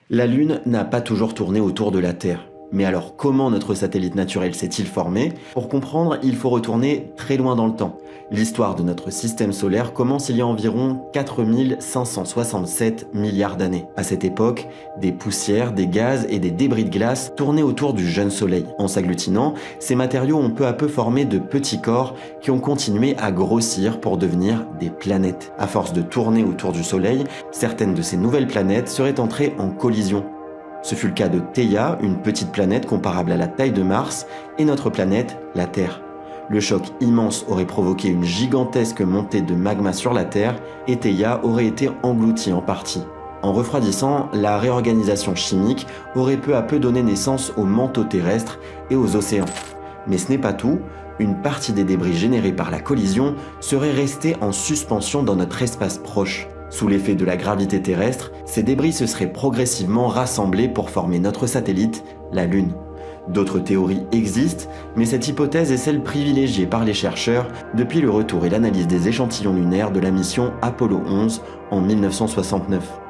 La Lune n'a pas toujours tourné autour de la Terre. Mais alors comment notre satellite naturel s'est-il formé? Pour comprendre, il faut retourner très loin dans le temps. L'histoire de notre système solaire commence il y a environ 4567 milliards d'années. À cette époque, des poussières, des gaz et des débris de glace tournaient autour du jeune Soleil. En s'agglutinant, ces matériaux ont peu à peu formé de petits corps qui ont continué à grossir pour devenir des planètes. À force de tourner autour du Soleil, certaines de ces nouvelles planètes seraient entrées en collision. Ce fut le cas de Theia, une petite planète comparable à la taille de Mars, et notre planète, la Terre. Le choc immense aurait provoqué une gigantesque montée de magma sur la Terre, et Theia aurait été engloutie en partie. En refroidissant, la réorganisation chimique aurait peu à peu donné naissance au manteau terrestre et aux océans. Mais ce n'est pas tout, une partie des débris générés par la collision serait restée en suspension dans notre espace proche. Sous l'effet de la gravité terrestre, ces débris se seraient progressivement rassemblés pour former notre satellite, la Lune. D'autres théories existent, mais cette hypothèse est celle privilégiée par les chercheurs depuis le retour et l'analyse des échantillons lunaires de la mission Apollo 11 en 1969.